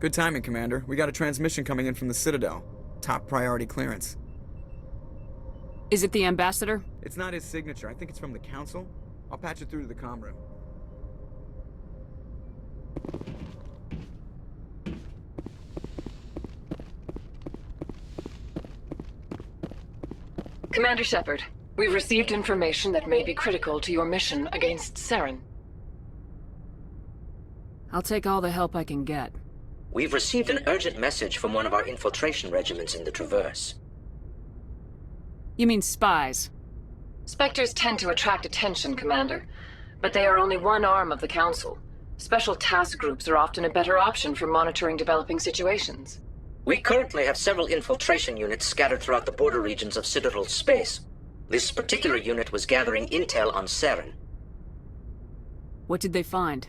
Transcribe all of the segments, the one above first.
Good timing, Commander. We got a transmission coming in from the Citadel. Top priority clearance. Is it the Ambassador? It's not his signature. I think it's from the Council. I'll patch it through to the comm room. Commander Shepard, we've received information that may be critical to your mission against Saren. I'll take all the help I can get. We've received an urgent message from one of our infiltration regiments in the Traverse. You mean spies? Spectres tend to attract attention, Commander, but they are only one arm of the Council. Special task groups are often a better option for monitoring developing situations. We currently have several infiltration units scattered throughout the border regions of Citadel space. This particular unit was gathering intel on Saren. What did they find?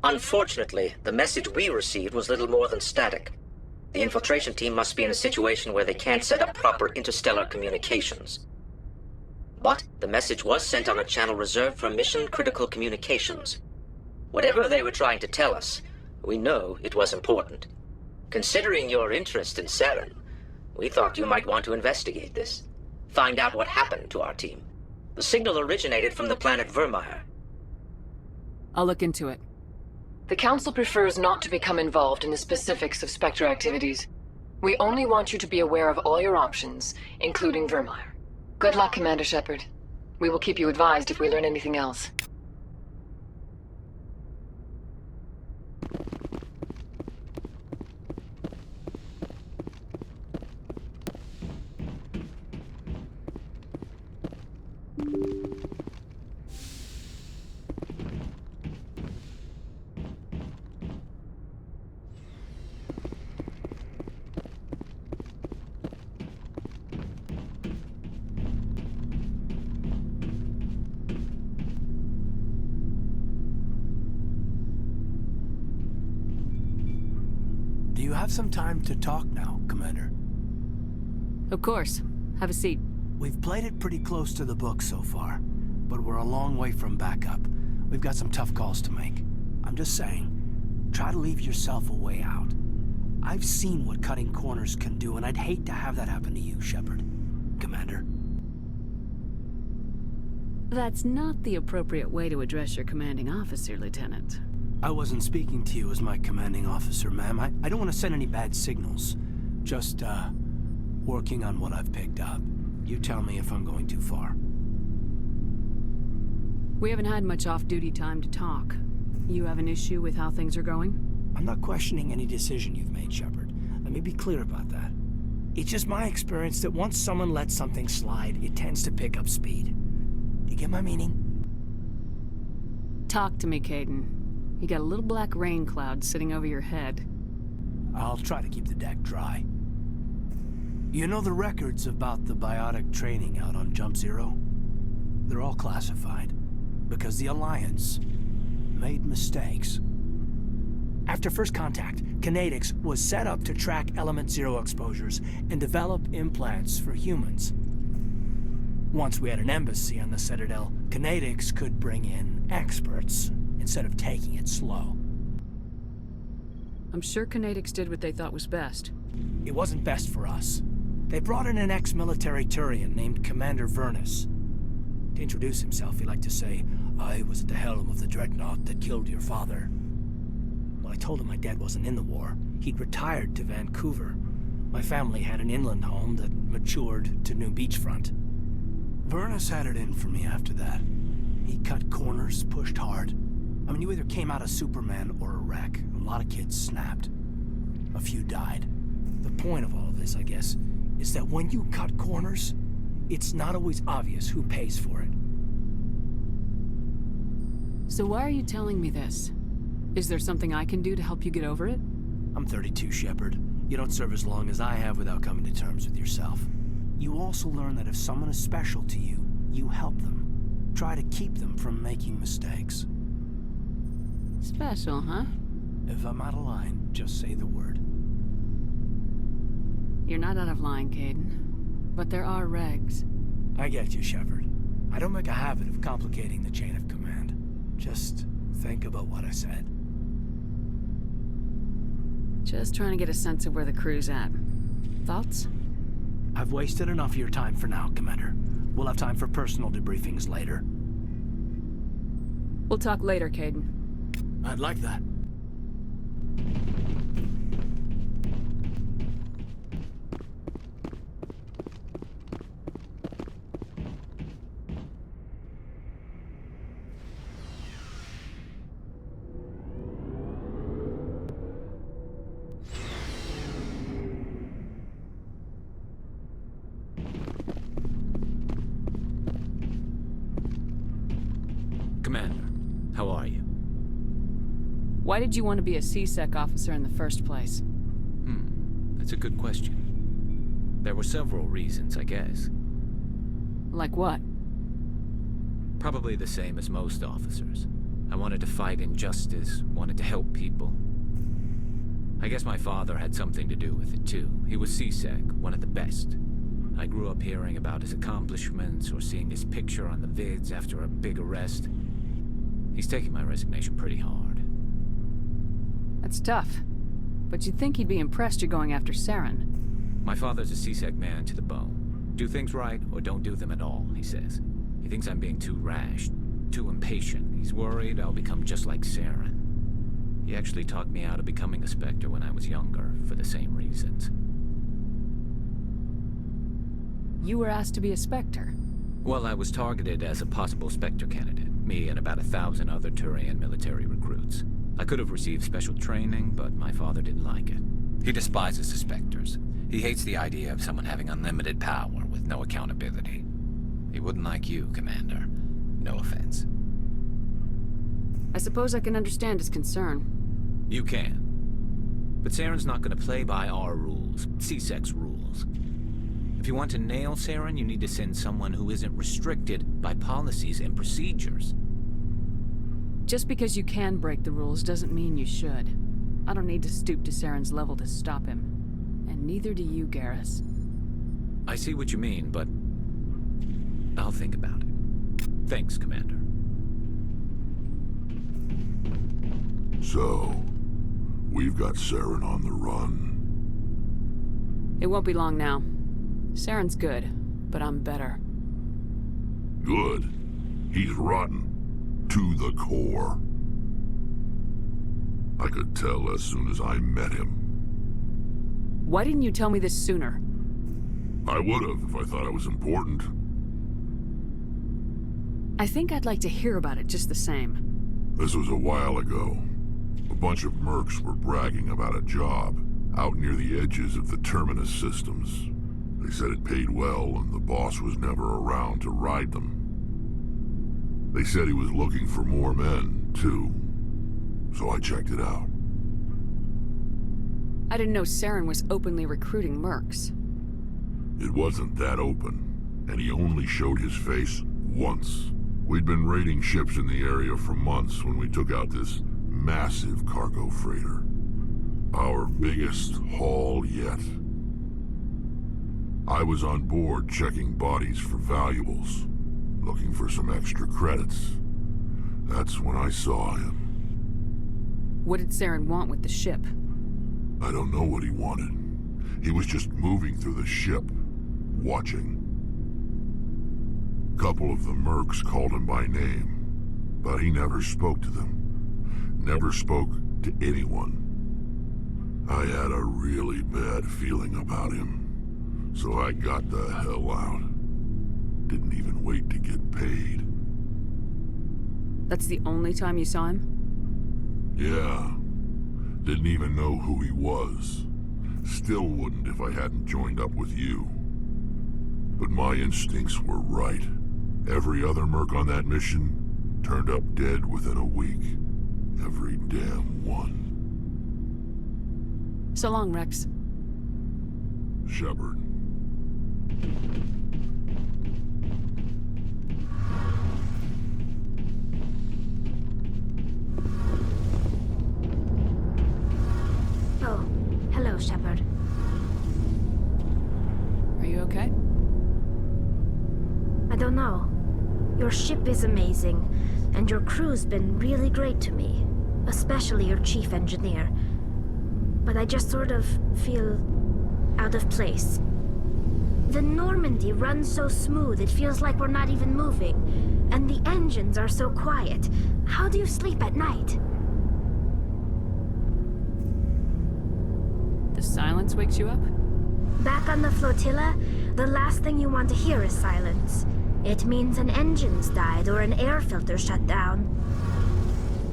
Unfortunately, the message we received was little more than static. The infiltration team must be in a situation where they can't set up proper interstellar communications. But the message was sent on a channel reserved for mission-critical communications. Whatever they were trying to tell us, we know it was important. Considering your interest in Saren, we thought you might want to investigate this. Find out what happened to our team. The signal originated from the planet VIRMIRE. I'll look into it. The Council prefers not to become involved in the specifics of Spectre activities. We only want you to be aware of all your options, including VIRMIRE. Good luck, Commander Shepard. We will keep you advised if we learn anything else. Do you have some time to talk now, Commander? Of course. Have a seat. We've played it pretty close to the book so far, but we're a long way from backup. We've got some tough calls to make. I'm just saying, try to leave yourself a way out. I've seen what cutting corners can do, and I'd hate to have that happen to you, Shepard. Commander. That's not the appropriate way to address your commanding officer, Lieutenant. I wasn't speaking to you as my commanding officer, ma'am. I don't want to send any bad signals. Just, working on what I've picked up. You tell me if I'm going too far. We haven't had much off-duty time to talk. You have an issue with how things are going? I'm not questioning any decision you've made, Shepard. Let me be clear about that. It's just my experience that once someone lets something slide, it tends to pick up speed. Do you get my meaning? Talk to me, Caden. You got a little black rain cloud sitting over your head. I'll try to keep the deck dry. You know the records about the biotic training out on Jump Zero? They're all classified, because the Alliance made mistakes. After first contact, Kinetics was set up to track Element Zero exposures and develop implants for humans. Once we had an embassy on the Citadel, Kinetics could bring in experts instead of taking it slow. I'm sure Kinetics did what they thought was best. It wasn't best for us. They brought in an ex-military Turian named Commander Vernus. To introduce himself, he liked to say, "I was at the helm of the dreadnought that killed your father." When I told him my dad wasn't in the war, he'd retired to Vancouver. My family had an inland home that matured to new beachfront. Vernus had it in for me after that. He cut corners, pushed hard. I mean, you either came out a Superman or a wreck. A lot of kids snapped. A few died. The point of all of this, I guess, is that when you cut corners, it's not always obvious who pays for it. So why are you telling me this? Is there something I can do to help you get over it? I'm 32, Shepard. You don't serve as long as I have without coming to terms with yourself. You also learn that if someone is special to you, you help them. Try to keep them from making mistakes. Special, huh? If I'm out of line, just say the word. You're not out of line, Caden. But there are regs. I get you, Shepard. I don't make a habit of complicating the chain of command. Just think about what I said. Just trying to get a sense of where the crew's at. Thoughts? I've wasted enough of your time for now, Commander. We'll have time for personal debriefings later. We'll talk later, Caden. I'd like that. Commander, how are you? Why did you want to be a C-Sec officer in the first place? That's a good question. There were several reasons, I guess. Like what? Probably the same as most officers. I wanted to fight injustice, wanted to help people. I guess my father had something to do with it too. He was C-Sec, one of the best. I grew up hearing about his accomplishments or seeing his picture on the vids after a big arrest. He's taking my resignation pretty hard. That's tough. But you'd think he'd be impressed you're going after Saren. My father's a C-Sec man to the bone. Do things right or don't do them at all, he says. He thinks I'm being too rash, too impatient. He's worried I'll become just like Saren. He actually talked me out of becoming a Spectre when I was younger, for the same reasons. You were asked to be a Spectre. Well, I was targeted as a possible Spectre candidate, me and about 1,000 other Turian military recruits. I could have received special training, but my father didn't like it. He despises the Spectres. He hates the idea of someone having unlimited power with no accountability. He wouldn't like you, Commander. No offense. I suppose I can understand his concern. You can. But Saren's not going to play by our rules, C-Sec's rules. If you want to nail Saren, you need to send someone who isn't restricted by policies and procedures. Just because you can break the rules doesn't mean you should. I don't need to stoop to Saren's level to stop him. And neither do you, Garrus. I see what you mean, but I'll think about it. Thanks, Commander. So, we've got Saren on the run. It won't be long now. Saren's good, but I'm better. Good. He's rotten. To the core. I could tell as soon as I met him. Why didn't you tell me this sooner? I would have if I thought it was important. I think I'd like to hear about it just the same. This was a while ago. A bunch of mercs were bragging about a job out near the edges of the Terminus systems. They said it paid well and the boss was never around to ride them. They said he was looking for more men, too. So I checked it out. I didn't know Saren was openly recruiting mercs. It wasn't that open, and he only showed his face once. We'd been raiding ships in the area for months when we took out this massive cargo freighter. Our biggest haul yet. I was on board checking bodies for valuables, looking for some extra credits. That's when I saw him. What did Saren want with the ship? I don't know what he wanted. He was just moving through the ship, watching. Couple of the mercs called him by name, but he never spoke to them. Never spoke to anyone. I had a really bad feeling about him, so I got the hell out. Didn't even wait to get paid. That's the only time you saw him? Yeah. Didn't even know who he was. Still wouldn't if I hadn't joined up with you. But my instincts were right. Every other merc on that mission turned up dead within a week. Every damn one. So long, Rex. Shepard. Oh, hello, Shepard. Are you okay? I don't know. Your ship is amazing, and your crew's been really great to me. Especially your chief engineer. but I just sort of feel out of place. The Normandy runs so smooth it feels like we're not even moving, and the engines are so quiet. How do you sleep at night? The silence wakes you up? Back on the flotilla, the last thing you want to hear is silence. It means an engine's died or an air filter shut down.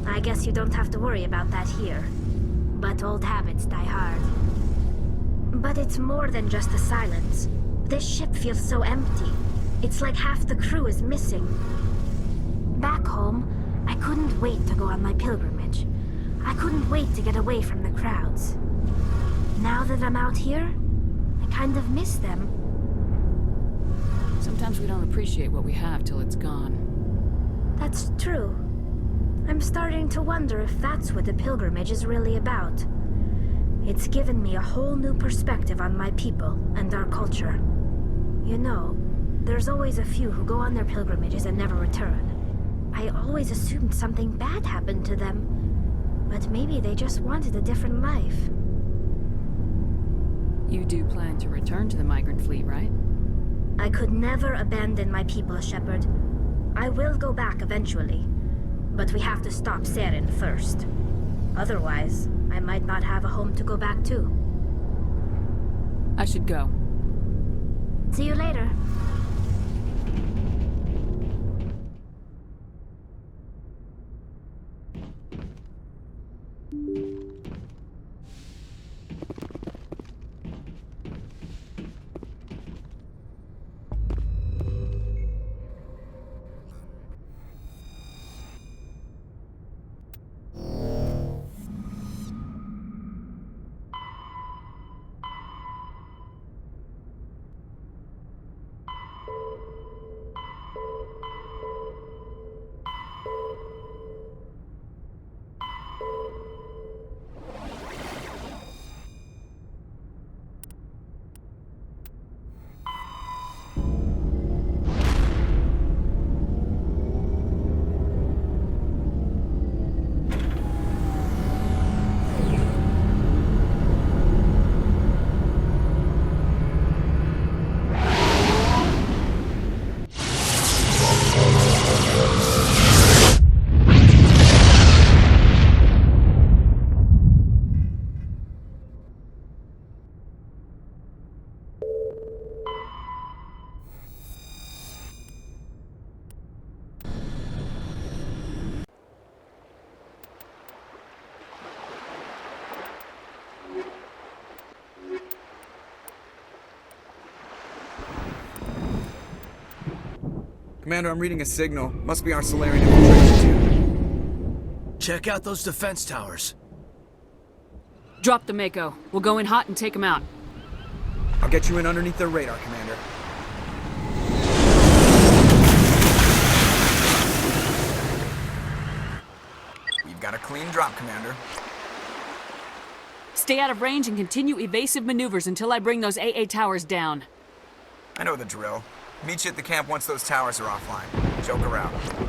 I guess you don't have to worry about that here. But old habits die hard. But it's more than just the silence. This ship feels so empty. It's like half the crew is missing. Back home, I couldn't wait to go on my pilgrimage. I couldn't wait to get away from the crowds. Now that I'm out here, I kind of miss them. Sometimes we don't appreciate what we have till it's gone. That's true. I'm starting to wonder if that's what the pilgrimage is really about. It's given me a whole new perspective on my people and our culture. You know, there's always a few who go on their pilgrimages and never return. I always assumed something bad happened to them, but maybe they just wanted a different life. You do plan to return to the migrant fleet, right? I could never abandon my people, Shepard. I will go back eventually, but we have to stop Saren first. Otherwise, I might not have a home to go back to. I should go. See you later. Commander, I'm reading a signal. Must be our Solarian infiltration team. Check out those defense towers. Drop the Mako. We'll go in hot and take them out. I'll get you in underneath their radar, Commander. We've got a clean drop, Commander. Stay out of range and continue evasive maneuvers until I bring those AA towers down. I know the drill. Meet you at the camp once those towers are offline. Joker out.